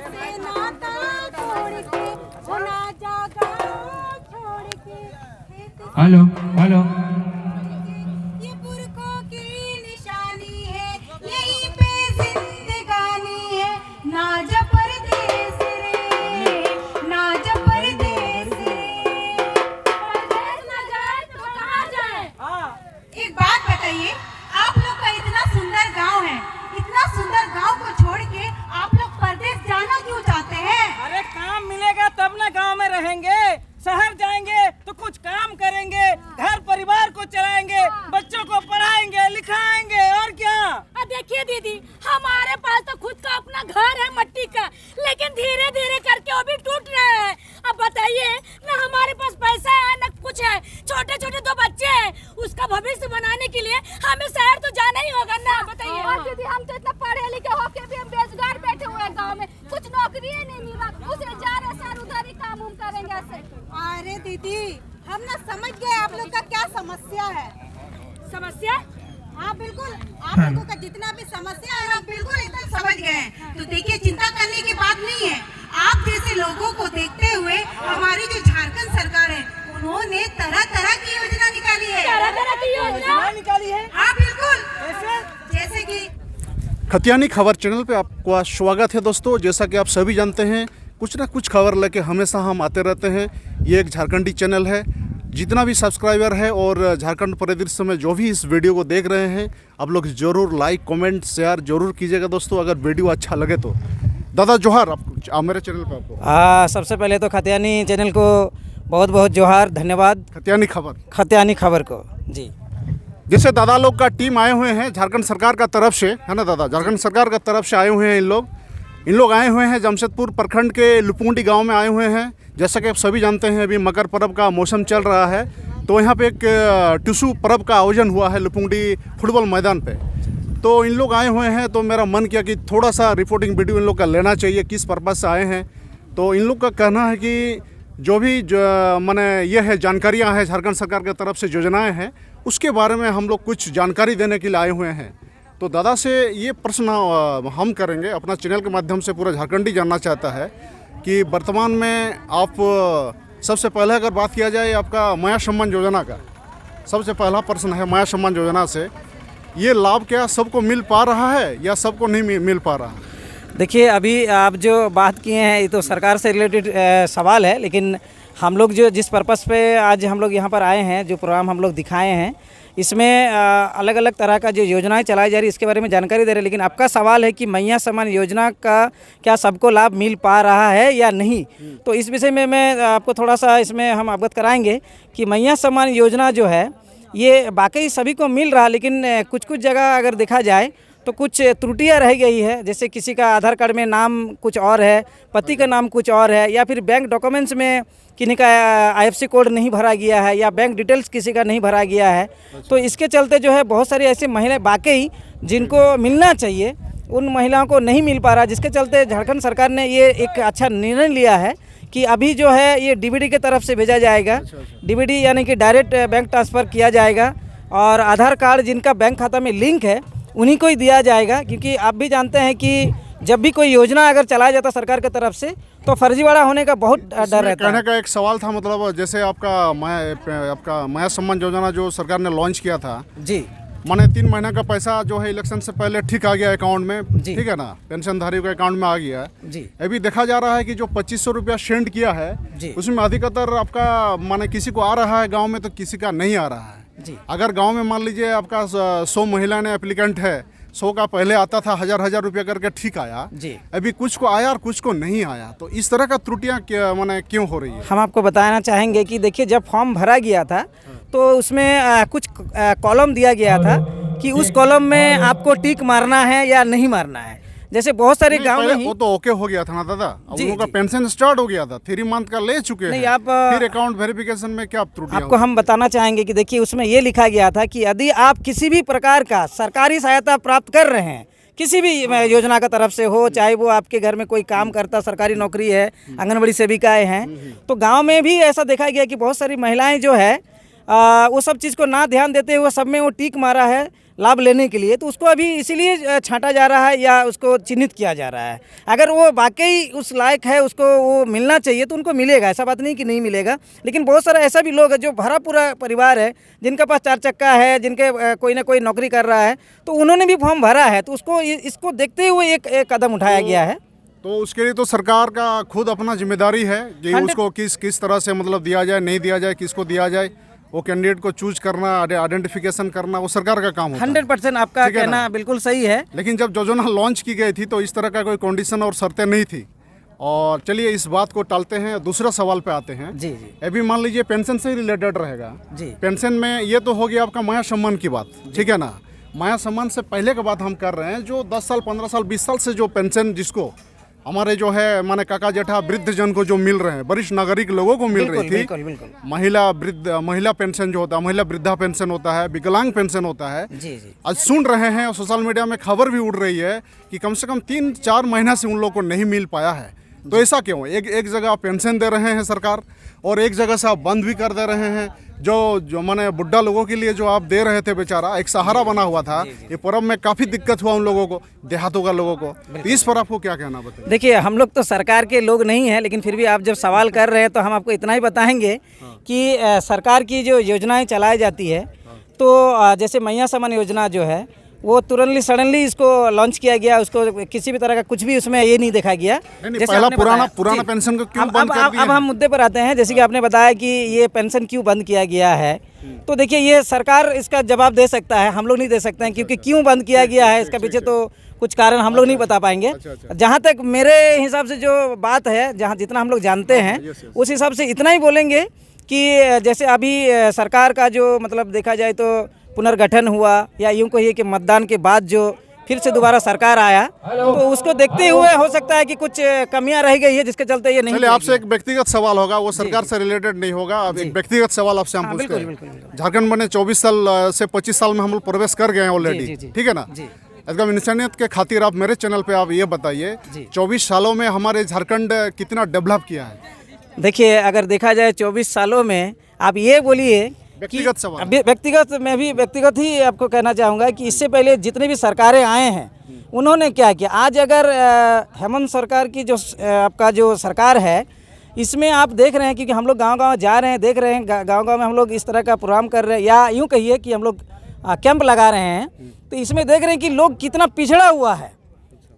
से नाता तोड़ के वो ना जागा छोड़ के हेलो हेलो ये पुरखों की निशानी है, यहीं पे जिंदगानी है। ना जा परदेस रे, ना जा परदेस रे। परदेस ना जाए तो कहाँ जाए? एक बात बताइए, आप लोग का इतना सुंदर गांव है, इतना सुंदर गांव को छोड़ के आप लोग परदेस जाना क्यों चाहते हैं? अरे काम मिलेगा तब ना गांव में रहेंगे। शहर जाएंगे तो कुछ काम करेंगे, घर परिवार को चलाएंगे, बच्चों को पढ़ाएंगे लिखाएंगे, और क्या। देखिए दीदी, हमारे पास तो खुद का अपना घर है मट्टी का, लेकिन धीरे धीरे करके वो भी टूट रहा है। अब बताइए, ना हमारे पास पैसा है ना कुछ है, छोटे छोटे 2 बच्चे हैं, उसका भविष्य बनाने के लिए हमें शहर तो जाना ही होगा ना। बताइए। और दीदी, हम तो इतना पढ़े लिखे होके भी हम बेरोजगार बैठे हुए हैं गाँव में, कुछ नौकरी नहीं मिल रहा, दूसरे जा रहे सर उधर ही काम उम करेंगे ऐसे। अरे दीदी, हम ना समझ गए आप लोग का क्या समस्या है। समस्या? हाँ बिल्कुल, आप लोगों का जितना भी समस्या है आप बिल्कुल एकदम समझ गए हैं। तो देखिए, चिंता करने की बात नहीं है। आप जैसे लोगों को देखते हुए हमारी जो झारखंड सरकार है, उन्होंने तरह तरह की योजना निकाली है। तरह की योजना निकाली है? हाँ बिल्कुल, जैसे कि खतियानी खबर चैनल पे आपका स्वागत है दोस्तों। जैसा कि आप सभी जानते हैं, कुछ ना कुछ खबर लेके हमेशा हम आते रहते हैं। ये एक झारखंडी चैनल है। जितना भी सब्सक्राइबर है और झारखंड परिदृश्य में जो भी इस वीडियो को देख रहे हैं, आप लोग ज़रूर लाइक कमेंट शेयर जरूर कीजिएगा दोस्तों, अगर वीडियो अच्छा लगे तो। दादा जोहार आपको, मेरे चैनल पे आपको। सबसे पहले तो खतियानी चैनल को बहुत बहुत जोहार, धन्यवाद। खतियानी खबर को जी। जैसे दादा लोग का टीम आए हुए हैं झारखंड सरकार का तरफ से, है ना दादा, झारखंड सरकार का तरफ से आए हुए हैं इन लोग आए हुए हैं जमशेदपुर प्रखंड के लुपुंडी गांव में आए हुए हैं। जैसा कि आप सभी जानते हैं, अभी मकर पर्व का मौसम चल रहा है, तो यहाँ पे एक टुसु पर्व का आयोजन हुआ है लुपुंडी फुटबॉल मैदान पे। तो इन लोग आए हुए हैं, तो मेरा मन किया कि थोड़ा सा रिपोर्टिंग वीडियो इन लोग का लेना चाहिए, किस पर्पज़ से आए हैं। तो इन लोग का कहना है कि जो भी माने ये है जानकारियाँ हैं झारखंड सरकार की तरफ से, योजनाएँ हैं, उसके बारे में हम लोग कुछ जानकारी देने के लिए आए हुए हैं। तो दादा से ये प्रश्न हम करेंगे, अपना चैनल के माध्यम से पूरा झारखंडी जानना चाहता है कि वर्तमान में आप सबसे पहले अगर बात किया जाए आपका माया सम्मान योजना का, सबसे पहला प्रश्न है माया सम्मान योजना से ये लाभ क्या सबको मिल पा रहा है या सबको नहीं मिल पा रहा है? देखिए, अभी आप जो बात किए हैं ये तो सरकार से रिलेटेड सवाल है, लेकिन हम लोग जो जिस पर्पस पे आज हम लोग यहाँ पर आए हैं, जो प्रोग्राम हम लोग दिखाए हैं, इसमें अलग अलग तरह का जो योजनाएं चलाई जा रही है इसके बारे में जानकारी दे रहे हैं। लेकिन आपका सवाल है कि मैया सम्मान योजना का क्या सबको लाभ मिल पा रहा है या नहीं, तो इस विषय में मैं आपको थोड़ा सा इसमें हम अवगत कराएंगे कि मैया सम्मान योजना जो है ये वाकई सभी को मिल रहा है, लेकिन कुछ कुछ जगह अगर देखा जाए तो कुछ त्रुटियां रह गई है। जैसे किसी का आधार कार्ड में नाम कुछ और है, पति का नाम कुछ और है, या फिर बैंक डॉक्यूमेंट्स में किसी का IFC कोड नहीं भरा गया है, या बैंक डिटेल्स किसी का नहीं भरा गया है। तो इसके चलते जो है बहुत सारी ऐसी महिलाएं वाकई जिनको मिलना चाहिए उन महिलाओं को नहीं मिल पा रहा, जिसके चलते झारखंड सरकार ने ये एक अच्छा निर्णय लिया है कि अभी जो है ये DBD के तरफ से भेजा जाएगा। DBD यानी कि डायरेक्ट बैंक ट्रांसफ़र किया जाएगा, और आधार कार्ड जिनका बैंक खाता में लिंक है उन्हीं को ही दिया जाएगा। क्योंकि आप भी जानते हैं कि जब भी कोई योजना अगर चलाया जाता है सरकार की तरफ से तो फर्जीवाड़ा होने का बहुत डर रहता है। कहने का एक सवाल था, मतलब जैसे आपका माया सम्मान योजना जो सरकार ने लॉन्च किया था जी, माने 3 महीने का पैसा जो है इलेक्शन से पहले ठीक आ गया अकाउंट में, ठीक है ना, पेंशनधारियों के अकाउंट में आ गया जी। अभी देखा जा रहा है कि जो 2500 रुपया सेंड किया है उसमें अधिकतर आपका माने किसी को आ रहा है गांव में, तो किसी का नहीं आ रहा है जी। अगर गांव में मान लीजिए आपका 100 महिला ने एप्लीकेंट है, 100 का पहले आता था 1000 रुपया करके ठीक आया जी, अभी कुछ को आया और कुछ को नहीं आया। तो इस तरह का त्रुटियां माने क्यों हो रही है? हम आपको बताना चाहेंगे कि देखिए, जब फॉर्म भरा गया था तो उसमें कुछ कॉलम दिया गया था कि उस कॉलम में आपको टिक मारना है या नहीं मारना है। जैसे बहुत सारे गांव में वो तो ओके हो गया था ना दादा, अब उन लोगों का पेंशन स्टार्ट हो गया था, 3 मंथ का ले चुके हैं। आप फिर अकाउंट वेरिफिकेशन में क्या त्रुटि? आपको हम बताना चाहेंगे कि देखिए, उसमें ये लिखा गया था कि यदि आप किसी भी प्रकार का सरकारी सहायता प्राप्त कर रहे हैं, किसी भी योजना का तरफ से हो, चाहे वो आपके घर में कोई काम करता सरकारी नौकरी है, आंगनबाड़ी सेविकाएं हैं, तो गाँव में भी ऐसा देखा गया कि बहुत सारी महिलाएं जो है वो सब चीज़ को ना ध्यान देते हुए सब में वो टिक मारा है। लाभ लेने के लिए, तो उसको अभी इसीलिए छांटा जा रहा है या उसको चिन्हित किया जा रहा है। अगर वो वाकई उस लायक है, उसको वो मिलना चाहिए तो उनको मिलेगा, ऐसा बात नहीं कि नहीं मिलेगा। लेकिन बहुत सारा ऐसा भी लोग है जो भरा पूरा परिवार है, जिनके पास 4 चक्का है, जिनके कोई ना कोई नौकरी कर रहा है, तो उन्होंने भी फॉर्म भरा है, तो उसको इसको देखते हुए एक कदम उठाया गया है। तो उसके लिए तो सरकार का खुद अपना जिम्मेदारी है कि उसको किस तरह से मतलब दिया जाए, नहीं दिया जाए, किसको दिया जाए, वो कैंडिडेट को चूज करना, आइडेंटिफिकेशन करना, वो सरकार का काम होता है। 100% आपका कहना बिल्कुल सही है। लेकिन जब योजना लॉन्च की गई थी तो इस तरह का कोई कंडीशन और शर्तें नहीं थी। और चलिए इस बात को टालते हैं, दूसरा सवाल पे आते हैं। जी जी अभी मान लीजिए पेंशन से रिलेटेड रहेगा जी। पेंशन में ये तो हो गया आपका माया सम्मान की बात, ठीक है ना। माया सम्मान से पहले की बात हम कर रहे हैं, जो 10 साल 15 साल 20 साल से जो पेंशन जिसको हमारे जो है माने काका जेठा वृद्ध जन को जो मिल रहे हैं, वरिष्ठ नागरिक लोगों को मिल रही थी। बिल्कुल बिल्कुल। महिला पेंशन जो होता है, महिला वृद्धा पेंशन होता है, विकलांग पेंशन होता है। जी जी। आज सुन रहे हैं और सोशल मीडिया में खबर भी उड़ रही है कि कम से कम 3-4 महीना से उन लोगों को नहीं मिल पाया है। तो ऐसा क्यों? एक जगह पेंशन दे रहे हैं सरकार और एक जगह से आप बंद भी कर दे रहे हैं। जो माने बुढ़ा लोगों के लिए जो आप दे रहे थे, बेचारा एक सहारा बना हुआ था, ये पर्व में काफ़ी दिक्कत हुआ उन लोगों को, देहातों का लोगों को। तो इस पर आपको क्या कहना बताइए? देखिए, हम लोग तो सरकार के लोग नहीं हैं, लेकिन फिर भी आप जब सवाल कर रहे हैं तो हम आपको इतना ही बताएंगे कि सरकार की जो योजनाएं चलाई जाती है, तो जैसे मैया सम्मान योजना जो है वो तुरंत सडनली इसको लॉन्च किया गया, उसको किसी भी तरह का कुछ भी उसमें ये नहीं देखा गया। नहीं, पहला पुराना पेंशन को क्यों बंद कर दिया? अब हम मुद्दे पर आते हैं। जैसे कि आपने बताया कि ये पेंशन क्यों बंद किया गया है, तो देखिए ये सरकार इसका जवाब दे सकता है, हम लोग नहीं दे सकते हैं, क्योंकि क्यों बंद किया गया है इसका पीछे तो कुछ कारण हम लोग नहीं बता पाएंगे। जहाँ तक मेरे हिसाब से जो बात है, जहाँ जितना हम लोग जानते हैं उस हिसाब से इतना ही बोलेंगे कि जैसे अभी सरकार का जो मतलब देखा जाए तो पुनर्गठन हुआ, या यूं कहिए कि मतदान के बाद जो फिर से दोबारा सरकार आया, तो उसको देखते हुए हो सकता है कि कुछ कमियां रह गई है जिसके चलते ये नहीं। चलिए आपसे एक व्यक्तिगत सवाल होगा, वो सरकार से रिलेटेड नहीं होगा। अब एक व्यक्तिगत सवाल आपसे हम पूछते हैं। झारखंड बने 24 साल से 25 साल में हम लोग प्रवेश कर गए हैं ऑलरेडी, ठीक है ना। एकदम इंसानियत के खातिर आप मेरे चैनल पे आप ये बताइए, 24 सालों में हमारे झारखंड कितना डेवलप किया है? देखिए, अगर देखा जाए 24 सालों में, आप ये बोलिए व्यक्तिगत सवाल, मैं भी व्यक्तिगत ही आपको कहना चाहूँगा कि इससे पहले जितने भी सरकारें आए हैं उन्होंने क्या किया। आज अगर हेमंत सरकार की जो आपका जो सरकार है, इसमें आप देख रहे हैं, क्योंकि हम लोग गांव-गांव जा रहे हैं, देख रहे हैं गांव-गांव में हम लोग इस तरह का प्रोग्राम कर रहे हैं, या यूँ कहिए कि हम लोग कैंप लगा रहे हैं, तो इसमें देख रहे हैं कि लोग कितना पिछड़ा हुआ है।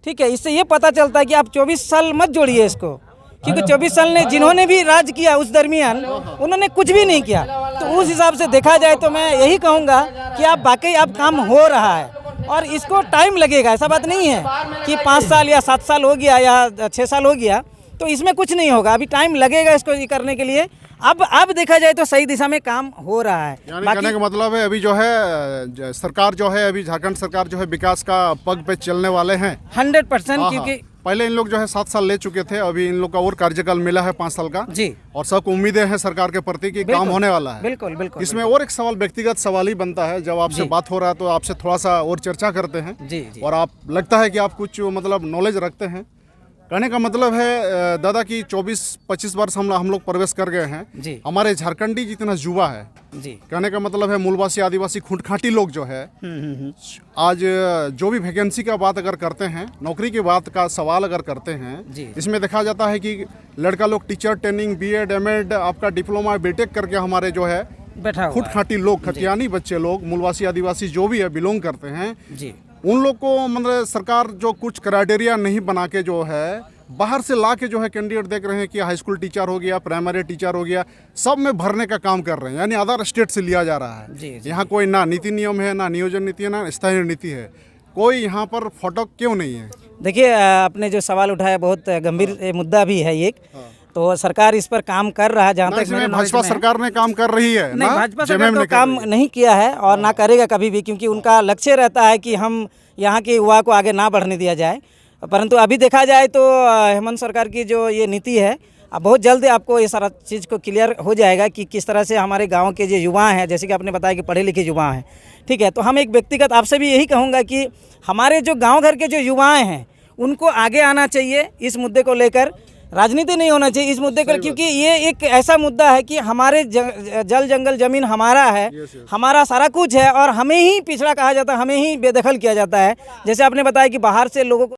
ठीक है, इससे ये पता चलता है कि आप 24 साल मत जोड़िए इसको, क्योंकि 24 साल ने जिन्होंने भी राज किया उस दरमियान उन्होंने कुछ भी नहीं किया। तो उस हिसाब से देखा जाए तो मैं यही कहूँगा कि आप वाकई आप काम हो रहा है, और इसको टाइम लगेगा। ऐसा बात नहीं है कि 5 साल या 7 साल हो गया या 6 साल हो गया तो इसमें कुछ नहीं होगा, अभी टाइम लगेगा इसको ये करने के लिए। अब देखा जाए तो सही दिशा में काम हो रहा है। यानी कहने का मतलब है अभी जो है सरकार जो है, अभी झारखंड सरकार जो है विकास का पग पे चलने वाले हैं 100%। क्योंकि पहले इन लोग जो है 7 साल ले चुके थे, अभी इन लोग का और कार्यकाल मिला है 5 साल का जी, और सबको उम्मीदें हैं सरकार के प्रति कि काम होने वाला है। बिल्कुल बिल्कुल। इसमें और एक सवाल, व्यक्तिगत सवाल ही बनता है, जब आपसे बात हो रहा है तो आपसे थोड़ा सा और चर्चा करते हैं जी। और आप लगता है कि आप कुछ मतलब नॉलेज रखते हैं। कहने का मतलब है दादा कि 24-25 वर्ष हम लोग प्रवेश कर गए हैं जी। हमारे झारखंडी जितना युवा है जी, कहने का मतलब है मूलवासी आदिवासी खूंटखाटी लोग जो है, आज जो भी वैकेंसी का बात अगर करते हैं, नौकरी की बात का सवाल अगर करते हैं, इसमें देखा जाता है कि लड़का लोग टीचर ट्रेनिंग, बीएड, एमएड, आपका डिप्लोमा, बीटेक करके हमारे जो है खूंटखाटी लोग, खतियानी बच्चे लोग, मूलवासी आदिवासी जो भी है बिलोंग करते हैं जी, उन लोग को मतलब सरकार जो कुछ क्राइटेरिया नहीं बना के जो है बाहर से ला के जो है कैंडिडेट देख रहे हैं कि हाई स्कूल टीचर हो गया, प्राइमरी टीचर हो गया, सब में भरने का काम कर रहे हैं। यानी अदर स्टेट से लिया जा रहा है। यहाँ कोई ना नीति नियम है, ना नियोजन नीति है, ना स्थायी नीति है, कोई यहाँ पर फोटो क्यों नहीं है? देखिए, आपने जो सवाल उठाया बहुत गंभीर मुद्दा भी है एक, तो सरकार इस पर काम कर रहा है। जहाँ तक भाजपा सरकार ने काम कर रही है, नहीं, भाजपा सरकार तो काम नहीं किया है और ना करेगा कभी भी, क्योंकि उनका लक्ष्य रहता है कि हम यहाँ के युवा को आगे ना बढ़ने दिया जाए। परंतु अभी देखा जाए तो हेमंत सरकार की जो ये नीति है, अब बहुत जल्द आपको ये सारा चीज़ को क्लियर हो जाएगा कि किस तरह से हमारे गांव के जो युवा हैं, जैसे कि आपने बताया कि पढ़े लिखे युवा हैं, ठीक है। तो हम एक व्यक्तिगत आपसे भी यही कहूँगा कि हमारे जो गांव घर के जो युवाएं हैं उनको आगे आना चाहिए इस मुद्दे को लेकर। राजनीति नहीं होना चाहिए इस मुद्दे पर, क्योंकि ये एक ऐसा मुद्दा है कि हमारे जल जंगल जमीन हमारा है, हमारा सारा कुछ है और हमें ही पिछड़ा कहा जाता है, हमें ही बेदखल किया जाता है। जैसे आपने बताया कि बाहर से लोगों को